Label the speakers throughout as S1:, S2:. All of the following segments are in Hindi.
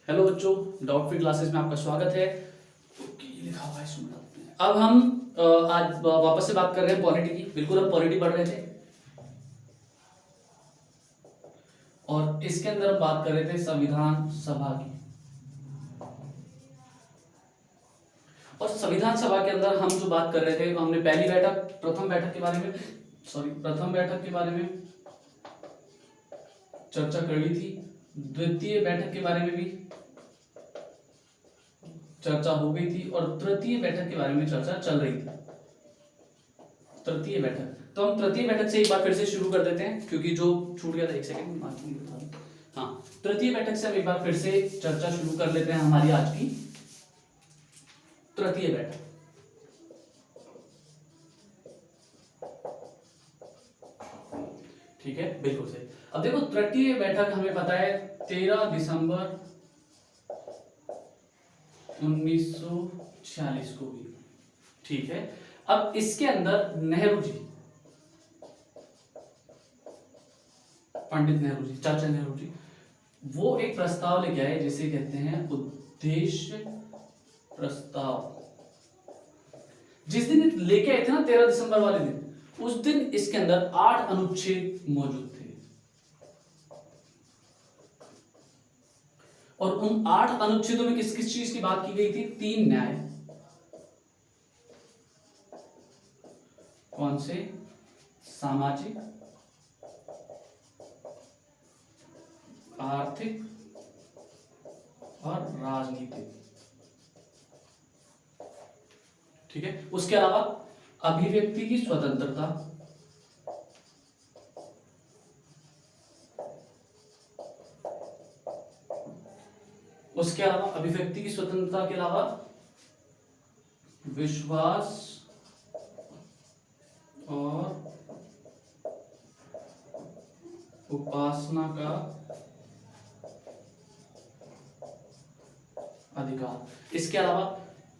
S1: हेलो बच्चों, डाउट फ्री क्लासेस में आपका स्वागत है। ओके, ये लिखा हुआ है, सुन लेते हैं। अब हम आज वापस से बात कर रहे हैं पॉलिटी की। बिल्कुल, हम पॉलिटी पढ़ रहे थे और इसके अंदर हम बात कर रहे थे संविधान सभा की। और संविधान सभा के अंदर हम जो बात कर रहे थे, हमने पहली बैठक, प्रथम बैठक के बारे में प्रथम बैठक के बारे में चर्चा कर ली थी। द्वितीय बैठक के बारे में भी चर्चा हो गई थी और तृतीय बैठक के बारे में चर्चा चल रही थी। तृतीय बैठक, तो हम तृतीय बैठक से एक बार फिर से शुरू कर देते हैं, क्योंकि जो छूट गया था, एक सेकंड मार्किंग बता दूं। हाँ, तृतीय बैठक से हम एक बार फिर से चर्चा शुरू कर लेते हैं हमारी आज की तृतीय बैठक। ठीक है, बिल्कुल सही। अब देखो, तृतीय बैठक हमें पता है 13 दिसंबर 1946 को हुई। ठीक है, अब इसके अंदर नेहरू जी, पंडित नेहरू जी, चाचा नेहरू जी, वो एक प्रस्ताव लेके आए जिसे कहते हैं उद्देश्य प्रस्ताव। जिस दिन लेके आए थे ना, 13 दिसंबर वाले दिन, उस दिन इसके अंदर 8 अनुच्छेद मौजूद थे और उन 8 अनुच्छेदों में किस किस चीज की बात की गई थी? 3 न्याय। कौन से? सामाजिक, आर्थिक और राजनीतिक। ठीक है, उसके अलावा अभिव्यक्ति की स्वतंत्रता, उसके अलावा अभिव्यक्ति की स्वतंत्रता के अलावा विश्वास और उपासना का अधिकार। इसके अलावा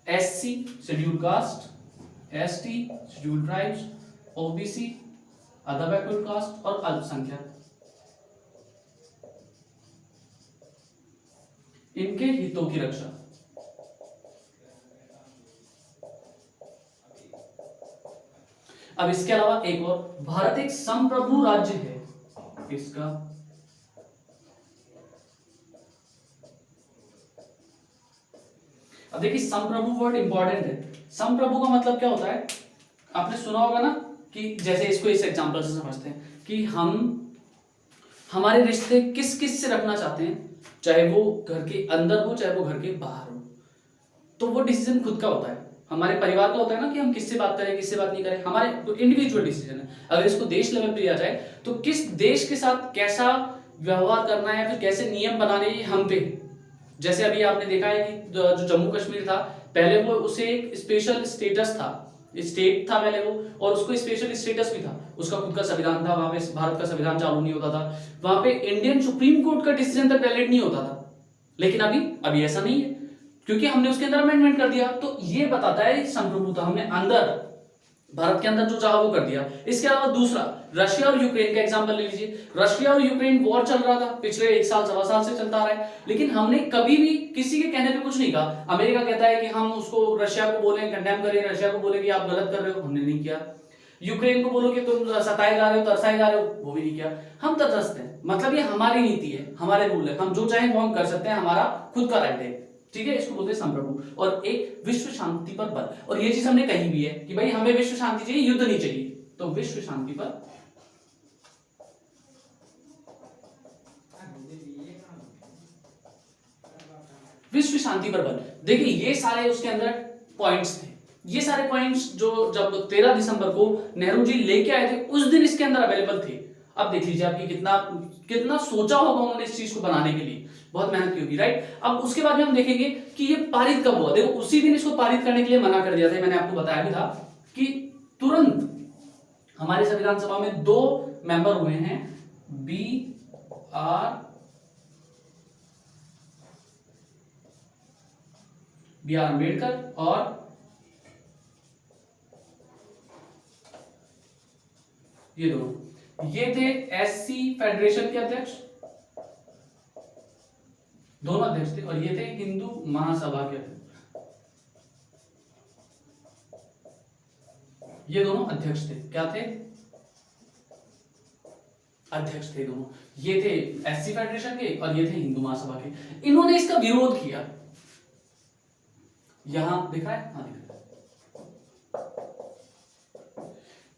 S1: SC schedule caste, ST schedule tribes, OBC other backward caste और अल्पसंख्यक, इनके हितों की रक्षा। अब इसके अलावा एक और, भारत एक संप्रभु राज्य है, इसका अब देखिए, संप्रभु वर्ड इंपॉर्टेंट है। संप्रभु का मतलब क्या होता है? आपने सुना होगा ना, कि जैसे इसको इस एग्जांपल से समझते हैं कि हम हमारे रिश्ते किस किस से रखना चाहते हैं, चाहे वो घर के अंदर हो चाहे वो घर के बाहर हो, तो वो डिसीजन खुद का होता है। हमारे परिवार का होता है ना कि हम किससे बात करें किससे बात नहीं करें, हमारे तो इंडिविजुअल डिसीजन है। अगर इसको देश लेवल पे लिया जाए तो किस देश के साथ कैसा व्यवहार करना है, फिर कैसे नियम बनाने, ये हम पे। जैसे अभी आपने देखा है कि जो जम्मू कश्मीर था, पहले वो उसे एक स्पेशल स्टेटस था, स्टेट था पहले वो, और उसको स्पेशल स्टेटस भी था, उसका खुद का संविधान था, वहां पे भारत का संविधान चालू नहीं होता था, वहां पे इंडियन सुप्रीम कोर्ट का डिसीजन तक वैलिड नहीं होता था। लेकिन अभी ऐसा नहीं है, क्योंकि हमने उसके अंदर अमेंडमेंट कर दिया। तो ये बताता है संप्रभुता, हमने अंदर भारत के अंदर जो चाहा वो कर दिया। इसके अलावा दूसरा, रशिया और यूक्रेन का एग्जांपल ले लीजिए। रशिया और यूक्रेन वॉर चल रहा था, पिछले 1 साल 1.25 साल से चलता आ रहा है, लेकिन हमने कभी भी किसी के कहने पे कुछ नहीं कहा। अमेरिका कहता है कि हम उसको, रशिया को बोले कंडेम करें, रशिया को बोले कि आप गलत कर रहे हो, हमने नहीं किया। यूक्रेन को बोलो कि तुम सताए जा रहे हो, तरसाए जा रहे हो, वो भी नहीं किया। हम तटस्थ हैं, मतलब ये हमारी नीति है, हमारे रूल है, हम जो चाहें वो हम कर सकते हैं, हमारा खुद का राइट है। ठीक है, इसको बोलते हैं संप्रभु। और एक विश्व शांति पर बल, और ये चीज हमने कही भी है कि भाई हमें विश्व शांति चाहिए, युद्ध नहीं चाहिए, तो विश्व शांति पर विश्व शांति पर बल। देखिए, ये सारे उसके अंदर पॉइंट्स थे। ये सारे पॉइंट्स जो जब 13 दिसंबर को नेहरू जी लेके आए थे, उस दिन इसके अंदर अवेलेबल थे। अब देख लीजिए आपकी कितना कितना सोचा होगा उन्होंने इस चीज को बनाने के लिए, बहुत मेहनत की होगी, राइट। अब उसके बाद में हम देखेंगे कि ये पारित कब हुआ। देखो, उसी दिन इसको पारित करने के लिए मना कर दिया था, मैंने आपको बताया भी था कि तुरंत हमारे संविधान सभा में 2 मेंबर हुए हैं, बी आर अम्बेडकर और ये दोनों, ये थे एससी फेडरेशन के अध्यक्ष दोनों अध्यक्ष थे और ये थे हिंदू महासभा के अध्यक्ष। ये दोनों अध्यक्ष थे, क्या थे? अध्यक्ष थे दोनों। ये थे एससी फेडरेशन के और ये थे हिंदू महासभा के। इन्होंने इसका विरोध किया, यहां दिख रहा है, हाँ दिख रहा है।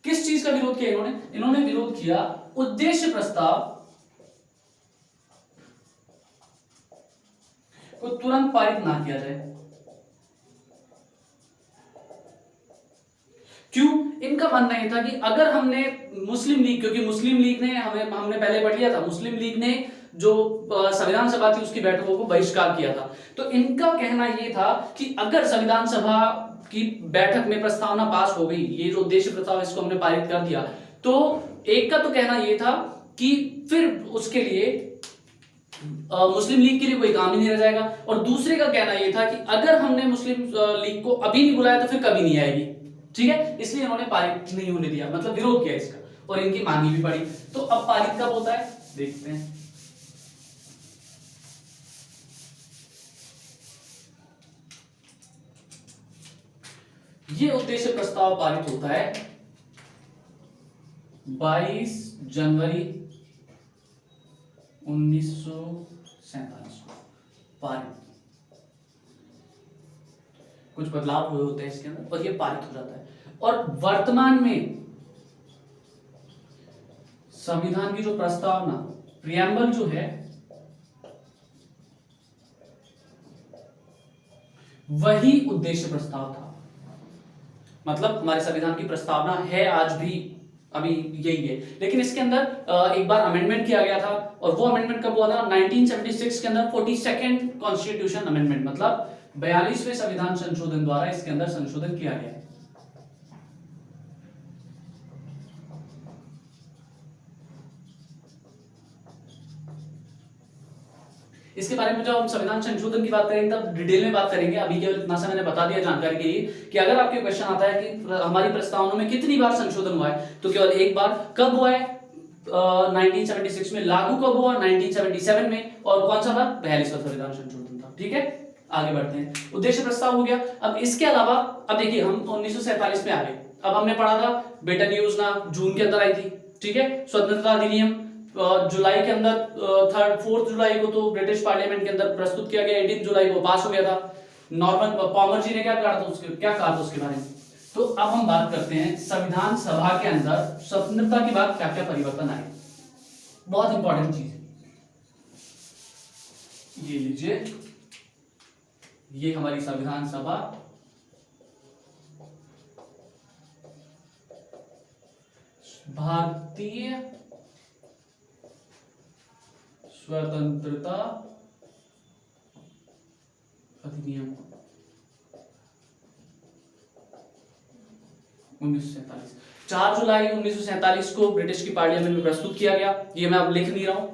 S1: किस चीज का विरोध किया इन्होंने? इन्होंने विरोध किया उद्देश्य प्रस्ताव को तुरंत पारित ना किया जाए। क्यों? इनका मानना यह था कि अगर हमने मुस्लिम लीग, क्योंकि मुस्लिम लीग ने हमने पहले पढ़ लिया था, मुस्लिम लीग ने जो संविधान सभा थी उसकी बैठकों को बहिष्कार किया था। तो इनका कहना यह था कि अगर संविधान सभा की बैठक में प्रस्तावना पास हो गई, ये जो उद्देश्य प्रस्ताव इसको हमने पारित कर दिया, तो एक का तो कहना यह था कि फिर उसके लिए मुस्लिम लीग के लिए कोई काम ही नहीं रह जाएगा, और दूसरे का कहना यह था कि अगर हमने मुस्लिम लीग को अभी नहीं बुलाया तो फिर कभी नहीं आएगी। ठीक है, इसलिए इन्होंने पारित नहीं होने दिया, मतलब विरोध किया इसका, और इनकी मांगी भी पड़ी। तो अब पारित कब होता है देखते हैं। ये उद्देश्य प्रस्ताव पारित होता है 22 जनवरी 1947 को पारित। कुछ बदलाव हुए होते हैं इसके अंदर और ये पारित हो जाता है। और वर्तमान में संविधान की जो प्रस्तावना, प्रियम्बल जो है, वही उद्देश्य प्रस्ताव था। मतलब हमारे संविधान की प्रस्तावना है आज भी अभी यही है, लेकिन इसके अंदर एक बार अमेंडमेंट किया गया था, और वो अमेंडमेंट कब हुआ था? 1976 के अंदर 42nd कॉन्स्टिट्यूशन अमेंडमेंट, मतलब 42वें संविधान संशोधन द्वारा इसके अंदर संशोधन किया गया है। इसके बारे में जब हम संविधान संशोधन की बात करेंगे तब डिटेल में बात करेंगे। अभी केवल इतना सा मैंने बता दिया जानकारी के लिए कि अगर आपके क्वेश्चन आता है कि हमारी प्रस्तावना में कितनी बार संशोधन हुआ है, तो केवल एक बार। कब हुआ है? 1976 में। लागू कब हुआ? 1977 में। और कौन सा बार? 42वां संविधान संशोधन था। ठीक है, आगे बढ़ते हैं। उद्देश्य प्रस्ताव हो गया। अब इसके अलावा अब देखिए हम 1947 में आ गए। अब हमने पढ़ा था बेटन योजना जून के अंदर आई थी। ठीक है, स्वतंत्रता अधिनियम जुलाई के अंदर 4 जुलाई को तो ब्रिटिश पार्लियामेंट के अंदर प्रस्तुत किया गया, 18 जुलाई को पास हो गया था। नॉर्मन पॉमर जी ने क्या कहा था उसके बारे में। तो अब हम बात करते हैं संविधान सभा के अंदर स्वतंत्रता के बाद क्या क्या परिवर्तन आए। बहुत इंपॉर्टेंट चीज है, ये लीजिए, ये हमारी संविधान सभा भारतीय स्वतंत्रता अधिनियम 1947, 4 जुलाई 1947 को ब्रिटिश की पार्लियामेंट में प्रस्तुत किया गया। ये मैं अब लिख नहीं रहा हूं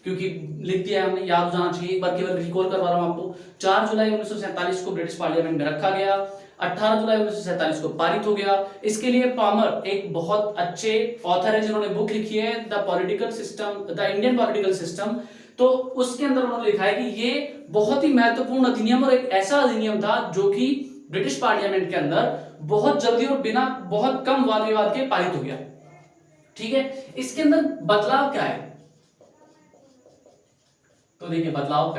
S1: क्योंकि लिख दिया है हमने, याद हो जाना चाहिए। एक बार केवल रिकॉल करवा रहा हूं आपको। 4 जुलाई 1947 को ब्रिटिश पार्लियामेंट में रखा गया। 18 जुलाई 1947 को पारित हो गया। इसके लिए पामर एक बहुत अच्छे ऑथर है जिन्होंने बुक लिखी है the political system, the Indian political system. तो उसके अंदर उन्होंने लिखा है कि ये बहुत ही महत्वपूर्ण अधिनियम और एक ऐसा अधिनियम था जो कि ब्रिटिश पार्लियामेंट के अंदर बहुत जल्दी और बिना बहुत कम वाद विवाद के पारित हो गया। ठीक है, इसके अंदर बदलाव क्या है? तो देखिए बदलाव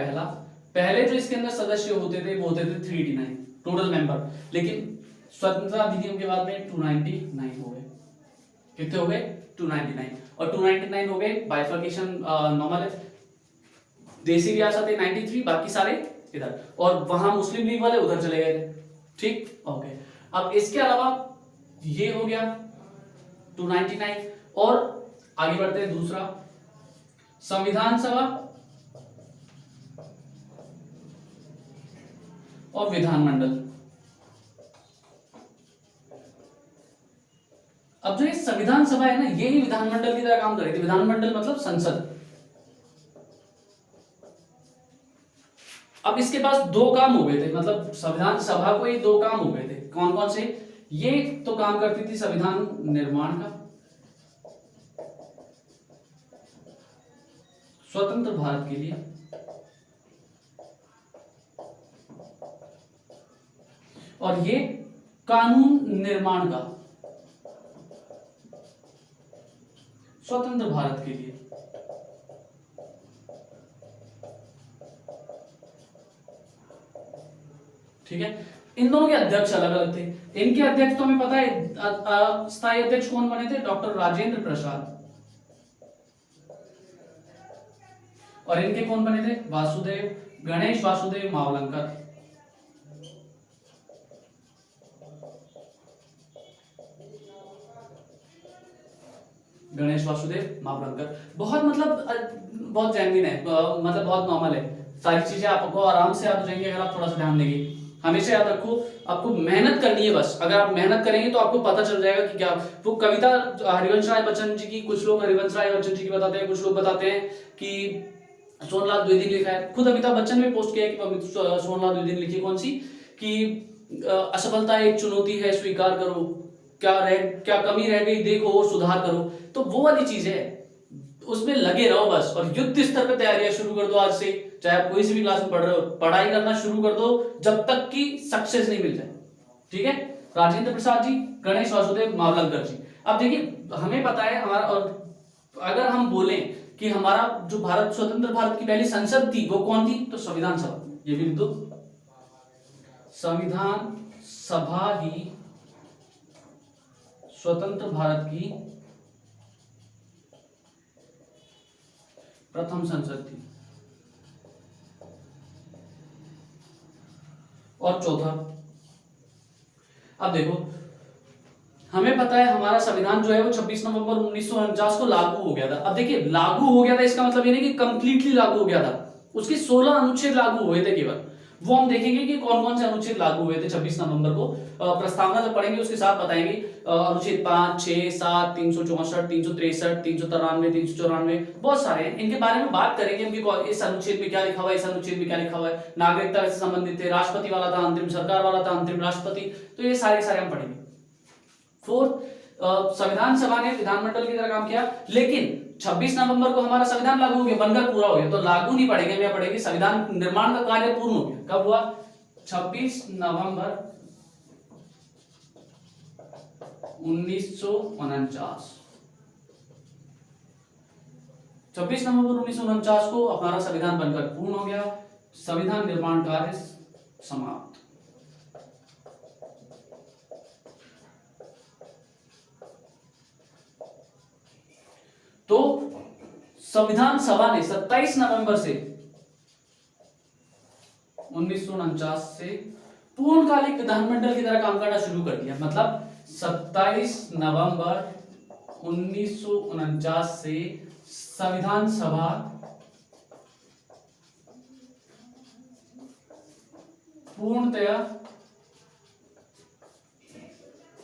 S1: पहले जो इसके अंदर सदस्य होते थे वो होते थे 389 टोटल मेंबर, लेकिन स्वतंत्रता अधिनियम के बाद में 299 हो गए। कितने हो गए? 299। और 299 हो गए बाइफर्केशन नॉर्मल है, देसी रियासत है 93, बाकी सारे इधर, और वहां मुस्लिम लीग वाले उधर चले गए थे। ठीक, ओके। अब इसके अलावा ये हो गया 299, और आगे बढ़ते हैं। दूसरा, संविधान सभा और विधानमंडल। अब जो ये संविधान सभा है ना, ये ही विधानमंडल की तरह काम कर रही थी। विधानमंडल मतलब संसद। अब इसके पास दो काम हो गए थे, मतलब संविधान सभा को ही दो काम हो गए थे। कौन कौन से? ये तो काम करती थी संविधान निर्माण का, स्वतंत्र भारत के लिए, और ये कानून निर्माण का स्वतंत्र भारत के लिए। ठीक है, इन दोनों के अध्यक्ष अलग अलग थे। इनके अध्यक्ष तो हमें पता है, स्थायी अध्यक्ष कौन बने थे? डॉक्टर राजेंद्र प्रसाद। और इनके कौन बने थे? गणेश वासुदेव मावलंकर। गणेश वासुदेव मावलंकर। बहुत मतलब बहुत जेन्युइन है, मतलब बहुत नॉर्मल है। सारी चीजें आपको आराम से याद हो जाएंगी अगर आप थोड़ा सा ध्यान देंगे। हमेशा याद रखो, आपको मेहनत करनी है बस। अगर आप मेहनत करेंगे तो आपको पता चल जाएगा कि क्या वो कविता हरिवंश राय बच्चन जी की, कुछ लोग हरिवंश राय बच्चन जी की बताते हैं, कुछ लोग बताते हैं कि सोनलाल द्विवेदी ने लिखा है। खुद अमिताभ बच्चन ने पोस्ट किया है कि सोनलाल द्विवेदी ने लिखी, कौन सी, कि असफलता एक चुनौती है स्वीकार करो, क्या कमी रह गई देखो और सुधार करो। तो वो वाली चीज है, उसमें लगे रहो बस। और युद्ध स्तर पे तैयारियां शुरू कर दो आज से, चाहे आप कोई सी भी क्लास में पढ़ रहे हो, पढ़ाई करना शुरू कर दो जब तक कि सक्सेस नहीं मिल जाए। ठीक है, राजेंद्र प्रसाद जी, गणेश वासुदेव मावलंकर जी। अब देखिए, हमें पता है हमारा, और अगर हम बोलें कि हमारा जो भारत, स्वतंत्र भारत की पहली संसद थी वो कौन थी, तो संविधान सभा। ये भी लिख दो, संविधान सभा ही स्वतंत्र भारत की प्रथम संसद थी। और चौथा, अब देखो, हमें पता है हमारा संविधान जो है वो 26 नवंबर 1949 को लागू हो गया था। अब देखिए, लागू हो गया था इसका मतलब ये नहीं कि कंप्लीटली लागू हो गया था, उसके 16 अनुच्छेद लागू हुए थे केवल। वो हम देखेंगे कि कौन कौन से अनुच्छेद लागू हुए थे 26 नवंबर को। प्रस्तावना जब पढ़ेंगे उसके साथ बताएंगे। अनुच्छेद 5, 6, 7, 364, 363, 393, 394, बहुत सारे हैं। इनके बारे में बात करेंगे हम, इस अनुच्छेद में क्या लिखा हुआ है, इस अनुच्छेद में क्या लिखा हुआ है। नागरिकता से संबंधित थे, राष्ट्रपति वाला था, अंतरिम सरकार वाला था, अंतरिम राष्ट्रपति। तो ये सारे हम पढ़ेंगे। फोर्थ, संविधान सभा ने विधानमंडल की तरह काम किया, लेकिन 26 नवंबर को हमारा संविधान लागू हो गया, बनकर पूरा हो गया। तो लागू नहीं पढ़ेंगे, हम पढ़ेंगे संविधान निर्माण का कार्य पूर्ण हो गया। कब हुआ? 26 नवंबर 1949। 26 नवंबर 1949 को हमारा संविधान बनकर पूर्ण हो गया, संविधान निर्माण कार्य समाप्त। तो संविधान सभा ने 27 नवंबर से 1949 से पूर्णकालिक विधानमंडल की तरह काम करना शुरू कर दिया। मतलब 27 नवंबर 1949 से संविधान सभा पूर्णतया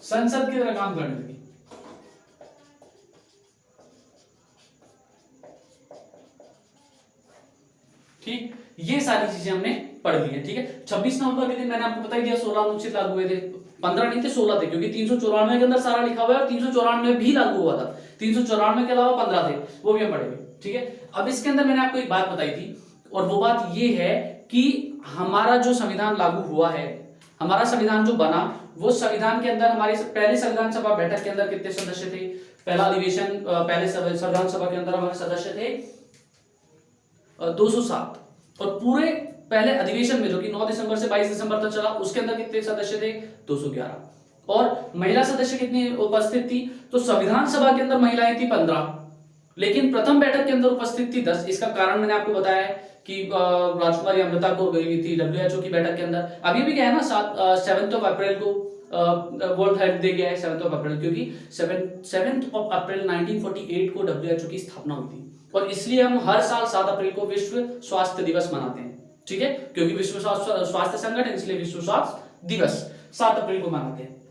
S1: संसद की तरह काम करने लगी। ठीक, ये सारी चीजें हमने पढ़ ली है। ठीक है, 26 नवंबर के दिन मैंने आपको बता दिया 16 अनुच्छेद लागू हुए थे। 15 नहीं थे, 16 थे, क्योंकि 394 के अंदर सारा लिखा हुआ है और 394 भी लागू हुआ था। 394 के अलावा 15 थे, वो भी हम पढ़ेंगे। ठीक है, अब इसके अंदर मैंने आपको एक बात बताई थी, और वो बात ये है कि हमारा जो संविधान लागू हुआ है, हमारा संविधान जो बना, वो संविधान के अंदर हमारी पहले संविधान सभा बैठक के अंदर कितने सदस्य थे? पहला अधिवेशन, पहले संविधान सभा के अंदर हमारे सदस्य थे 207। और पूरे पहले अधिवेशन में, जो कि 9 दिसंबर से 22 दिसंबर तक चला, उसके अंदर कितने सदस्य थे? 211। और महिला सदस्य कितनी उपस्थित थी? तो संविधान सभा के अंदर महिलाएं थी 15, लेकिन प्रथम बैठक के अंदर उपस्थित थी 10। इसका कारण मैंने आपको बताया है कि राजकुमारी अमृता कौर गई थी डब्ल्यूएचओ की बैठक के अंदर। अभी भी क्या है ना, 7 अप्रैल को वर्ल्ड हेल्थ डे गया है 7 अप्रैल, क्योंकि 7 अप्रैल 1948 को डब्ल्यूएचओ की स्थापना हुई थी। और इसलिए हम हर साल 7 अप्रैल को विश्व स्वास्थ्य दिवस मनाते हैं। ठीक है, क्योंकि विश्व स्वास्थ्य संगठन, इसलिए विश्व स्वास्थ्य दिवस 7 अप्रैल को मनाते हैं।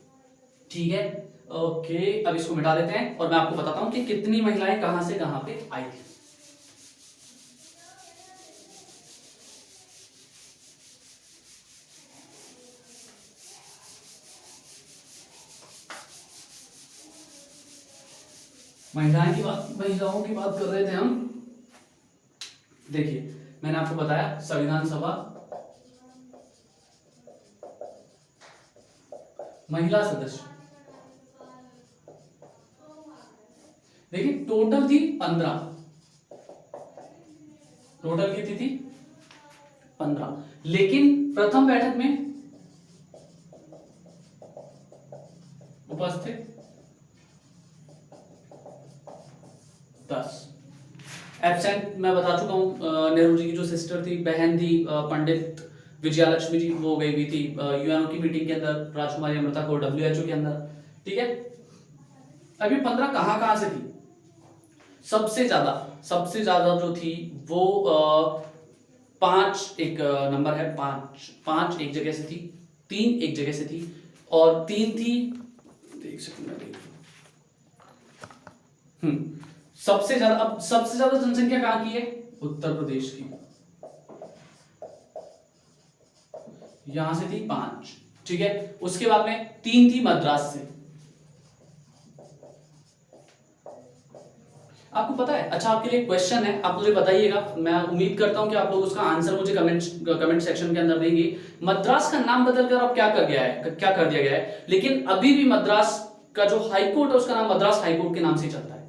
S1: ठीक है, ओके, अब इसको मिटा देते हैं और मैं आपको बताता हूं कि कितनी महिलाएं कहां से कहां पे आई थी। महिलाओं की बात कर रहे थे हम। देखिए, मैंने आपको बताया संविधान सभा महिला सदस्य। देखिए टोटल थी 15, टोटल कितनी थी 15, लेकिन प्रथम बैठक में उपस्थित 10। एब्सेंट मैं बता चुका हूं, नेहरू जी की जो सिस्टर थी, बहन थी, पंडित विजयालक्ष्मी जी, वो गई हुई थी यूएनओ की मीटिंग के अंदर, राजकुमारी अमृता को डब्ल्यूएचओ के अंदर। ठीक है, अभी 15 कहां से थी? सबसे ज्यादा जो थी वो 5 एक नंबर है, 5 एक जगह से थी, 3 एक जगह से थी, और 3 थी, एक सेकंड में देख, सबसे ज्यादा जनसंख्या कहां की है? उत्तर प्रदेश की, यहां से थी 5। ठीक है, उसके बाद में 3 थी मद्रास से। आपको पता है, अच्छा आपके लिए क्वेश्चन है, आप मुझे बताइएगा, मैं उम्मीद करता हूं कि आप लोग उसका आंसर मुझे कमेंट सेक्शन के अंदर देंगे। मद्रास का नाम बदलकर अब क्या कर दिया गया है, लेकिन अभी भी मद्रास का जो हाई कोर्ट है उसका नाम मद्रास हाई कोर्ट के नाम से चलता है।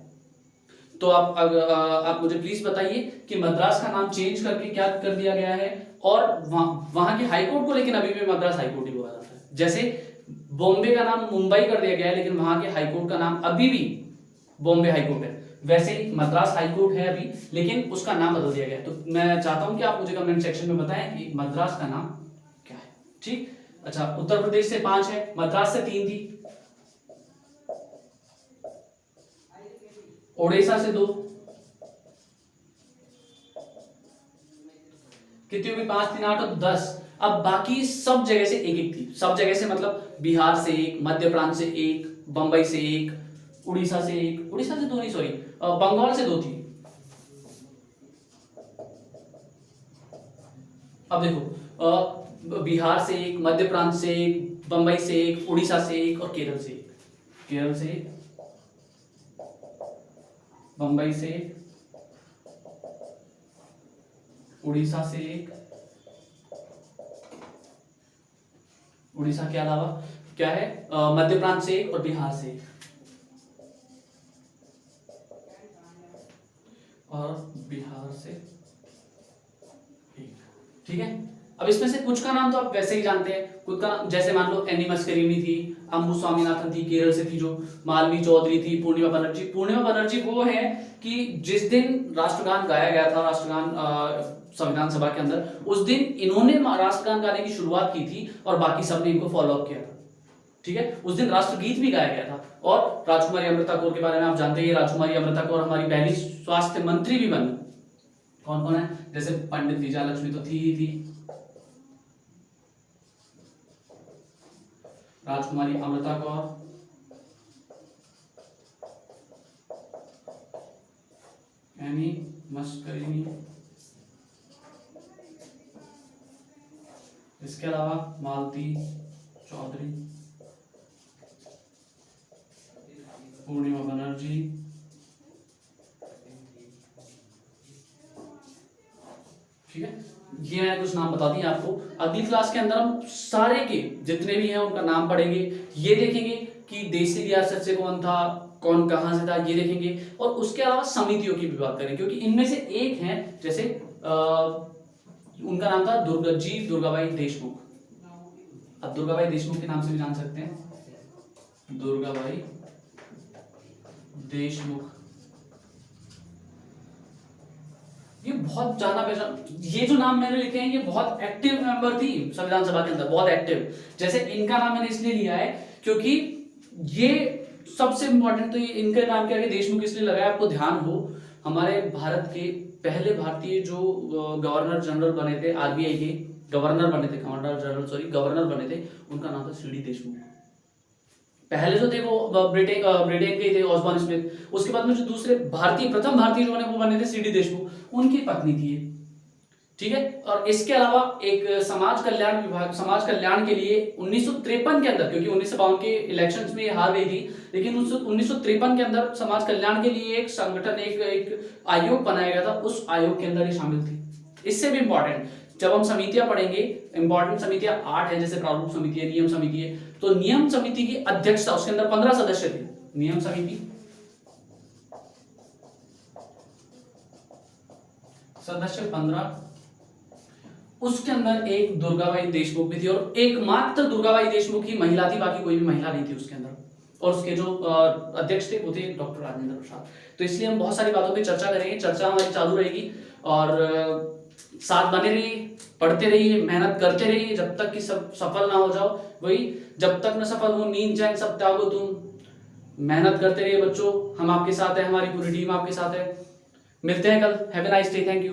S1: तो आप मुझे प्लीज बताइए कि मद्रास का नाम चेंज करके क्या कर दिया गया है, और वहां के हाई कोर्ट को लेकिन अभी भी मद्रास हाई कोर्ट ही बोला जाता है। जैसे बॉम्बे का नाम मुंबई कर दिया गया है, लेकिन वहां के हाई कोर्ट का नाम अभी भी बॉम्बे हाई कोर्ट है, वैसे ही मद्रास हाई कोर्ट है अभी, लेकिन उसका नाम बदल दिया गया है। तो मैं चाहता हूं कि आप मुझे कमेंट सेक्शन में बताएं कि मद्रास का नाम क्या है। ठीक, अच्छा उत्तर प्रदेश से 5 है, मद्रास से 3 थी, ओडिशा से 2, कितनी होगी? 5 3 8 और 10। अब बाकी सब जगह से एक एक थी, सब जगह से मतलब बिहार से 1, मध्य प्रांत से 1, बंबई से 1, उड़ीसा से 1, उड़ीसा से 2 नहीं, सॉरी, बंगाल से 2 थी। अब देखो, बिहार से 1, मध्य प्रांत से 1, बंबई से 1, उड़ीसा से 1 और केरल से 1, केरल से 1, बंबई से 1, उड़ीसा से 1, उड़ीसा के अलावा क्या है, मध्य प्रांत से 1 और बिहार से 1, और बिहार से 1। ठीक है, अब इसमें से कुछ का नाम तो आप वैसे ही जानते हैं, कुछ का नाम जैसे मान लो एनी मस्करीनी थी, अंबु स्वामीनाथन थी, केरल से थी जो, मालवी चौधरी थी, पूर्णिमा बनर्जी। पूर्णिमा बनर्जी वो है कि जिस दिन राष्ट्रगान गाया गया था, राष्ट्रगान संविधान सभा के अंदर, उस दिन इन्होंने राष्ट्रगान गाने की शुरुआत की थी और बाकी सबने इनको फॉलो अप किया था। ठीक है, उस दिन राष्ट्रगीत भी गाया गया था। और राजकुमारी अमृता कौर के बारे में आप जानते ही, राजकुमारी अमृता कौर हमारी पहली स्वास्थ्य मंत्री भी बनी। कौन कौन है? जैसे पंडित विजयालक्ष्मी तो थी ही थी, राजकुमारी अमृता कौर, एनी मस्करीनी, इसके अलावा मालती चौधरी, पूर्णिमा बनर्जी, ठीक है, ये मैंने कुछ नाम बता दिए आपको। अगली क्लास के अंदर हम सारे के जितने भी हैं उनका नाम पढ़ेंगे, ये देखेंगे कि देसी रियासत से कौन था, कौन कहां से था, ये देखेंगे, और उसके अलावा समितियों की भी बात करेंगे, क्योंकि इनमें से एक है, जैसे उनका नाम था दुर्गाबाई देशमुख। अब दुर्गाबाई देशमुख के नाम से भी जान सकते हैं, दुर्गाबाई देशमुख। ये बहुत जाना पहचान, ये जो नाम मैंने लिखे हैं ये बहुत एक्टिव मेंबर थी संविधान सभा के अंदर, बहुत एक्टिव। जैसे इनका नाम मैंने इसलिए लिया है क्योंकि ये सबसे इंपॉर्टेंट, तो ये इनके नाम के आगे देशमुख इसलिए लगाया, आपको ध्यान हो, हमारे भारत के पहले भारतीय जो गवर्नर जनरल बने थे, आरबीआई के गवर्नर बने थे, गवर्नर बने थे, उनका नाम था सीडी देशमुख। पहले जो थे वो ब्रिटेन के थे, ऑसबॉर्न स्मिथ। उसके बाद में जो दूसरे प्रथम भारतीय जो बने वो बने थे सीडी देशमुख, उनकी पत्नी थी ये। ठीक है, और इसके अलावा एक समाज कल्याण विभाग, समाज कल्याण के लिए 1953 के अंदर, क्योंकि 1952 के इलेक्शंस में ये हार गई थी, लेकिन 1953 के अंदर समाज कल्याण के लिए एक संगठन, एक आयोग बनाया गया था, उस आयोग के अंदर ये शामिल थी। इससे भी इंपॉर्टेंट, जब हम समितियां पढ़ेंगे, इंपॉर्टेंट समितियां 8 है, जैसे प्रारूप समिति है, नियम समिति है, तो नियम समिति की अध्यक्षता, उसके अंदर 15 सदस्य थे, नियम समिति सदस्य 15, उसके अंदर एक दुर्गाबाई देशमुख भी थी, और एकमात्र दुर्गाबाई देशमुख ही महिला थी, बाकी कोई भी महिला नहीं थी उसके अंदर, और उसके जो अध्यक्ष थे वो थे डॉक्टर राजेंद्र प्रसाद। तो इसलिए हम बहुत सारी बातों पे चर्चा करेंगे, चर्चा हमारी चालू रहेगी, और साथ बने रहिए, पढ़ते रहिए, मेहनत करते रहिए जब तक कि सब सफल ना हो जाओ। वही, जब तक न सफल हो नींद चैन सब त्यागो तुम। मेहनत करते रहिए बच्चों, हम आपके साथ हैं, हमारी पूरी टीम आपके साथ है। मिलते हैं कल। Have a nice day, thank you.